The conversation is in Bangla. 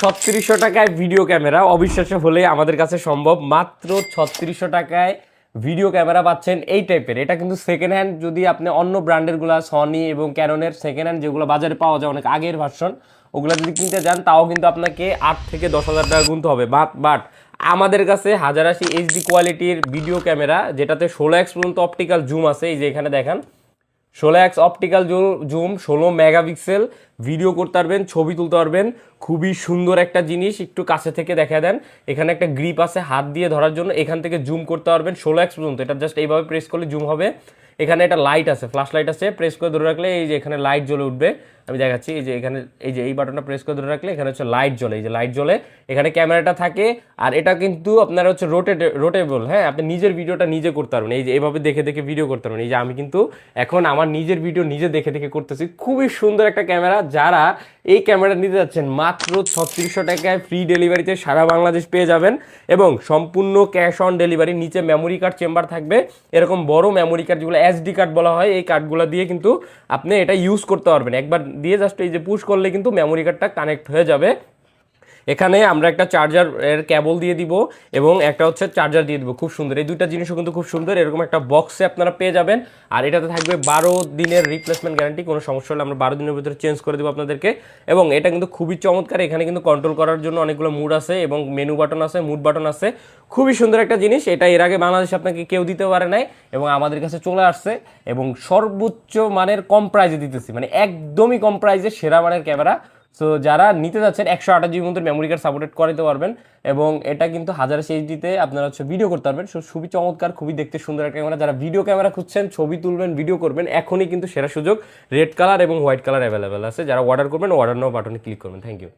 3600 টাকায় ভিডিও ক্যামেরা, অবিশ্বাস্য হলে আমাদের কাছে সম্ভব। মাত্র 3600 টাকায় ভিডিও ক্যামেরা পাচ্ছেন এই টাইপের। এটা কিন্তু সেকেন্ড হ্যান্ড, যদি আপনি অন্য ব্র্যান্ডেরগুলো সনি এবং ক্যাননের সেকেন্ড হ্যান্ড যেগুলো বাজারে পাওয়া যায় অনেক আগের ভার্সন, ওগুলো যদি কিনতে যান তাও কিন্তু আপনাকে 8 থেকে 10,000 টাকা গুনতে হবে। বাট আমাদের কাছে 1080 এইচডি কোয়ালিটির ভিডিও ক্যামেরা, যেটাতে 16x পর্যন্ত অপটিক্যাল জুম আছে। এই যে এখানে দেখেন 16x optical zoom, 16 megapixel, video করতে পারবেন, ছবি তুলতে পারবেন। খুবই সুন্দর একটা জিনিস, একটু কাছে থেকে দেখা দেন। এখানে একটা গ্রিপ আছে হাত দিয়ে ধরার জন্য, এখান থেকে জুম করতে পারবেন 16x পর্যন্ত। এটা জাস্ট এইভাবে প্রেস করলে জুম হবে। এখানে একটা লাইট আছে, ফ্ল্যাশ লাইট আছে, প্রেস করে ধরে রাখলে এই যে এখানে লাইট জ্বলে উঠবে। আমি দেখাচ্ছি, এই যে এখানে এই যে এই বাটনটা প্রেস করে ধরে রাখলে এখানে হচ্ছে লাইট জ্বলে, এই যে লাইট জ্বলে, এখানে ক্যামেরাটা থাকে। আর এটা কিন্তু আপনার হচ্ছে রোটেবল, হ্যাঁ, আপনি নিজের ভিডিওটা নিজে করতে পারবেন। এই যে এইভাবে দেখে দেখে ভিডিও করতে পারবেন। এই যে আমি কিন্তু এখন আমার নিজের ভিডিও নিজে দেখে দেখে করতেছি। খুবই সুন্দর একটা ক্যামেরা। যারা এই ক্যামেরা নিতে যাচ্ছেন মাত্র 3600 টাকায় ফ্রি ডেলিভারিতে সারা বাংলাদেশ পেয়ে যাবেন, এবং সম্পূর্ণ ক্যাশ অন ডেলিভারি। নিচে মেমোরি কার্ড চেম্বার থাকবে, এরকম বড় মেমোরি কার্ড যেগুলো এসডি কার্ড বলা হয়, এই কার্ডগুলো দিয়ে কিন্তু আপনি এটা ইউজ করতে পারবেন। একবার দিয়ে জাস্ট এই যে পুশ করলে কিন্তু মেমোরি কার্ডটা কানেক্ট হয়ে যাবে। এখানে আমরা একটা চার্জার এর কেবল দিয়ে দিব এবং একটা হচ্ছে চার্জার দিয়ে দিব। খুব সুন্দর, এই দুইটা জিনিসও কিন্তু খুব সুন্দর। এরকম একটা বক্সে আপনারা পেয়ে যাবেন। আর এটাতে থাকবে 12 দিনের রিপ্লেসমেন্ট গ্যারান্টি। কোনো সমস্যা হলে আমরা 12 দিনের ভিতরে চেঞ্জ করে দেবো আপনাদেরকে। এবং এটা কিন্তু খুবই চমৎকার। এখানে কিন্তু কন্ট্রোল করার জন্য অনেকগুলো মুড আছে এবং মেনু বাটন আছে, মুড বাটন আছে। খুবই সুন্দর একটা জিনিস। এটা এর আগে বাংলাদেশে আপনাকে কেউ দিতে পারে নাই এবং আমাদের কাছে চলে আসছে, এবং সর্বোচ্চ মানের কম প্রাইজে দিতেছি, মানে একদমই কম প্রাইজে সেরা মানের ক্যামেরা। সো যারা নিতে যাচ্ছেন 128 মধ্যে মেমোরি কার্ড সাপোর্টেড করাতে পারবেন, এবং এটা কিন্তু 1080 এইচডিতে আপনারা হচ্ছে ভিডিও করতে পারবেন। সো খুবই চমৎকার, খুবই দেখতে সুন্দর একটা ক্যামেরা। যারা ভিডিও ক্যামেরা খুঁজছেন, ছবি তুলবেন, ভিডিও করবেন, এখনই কিন্তু সেরা সুযোগ। রেড কালার এবং হোয়াইট কালার অ্যাভেলেবেল আছে। যারা অর্ডার করবেন, অর্ডার নাও বাটনে ক্লিক করবেন। Thank you.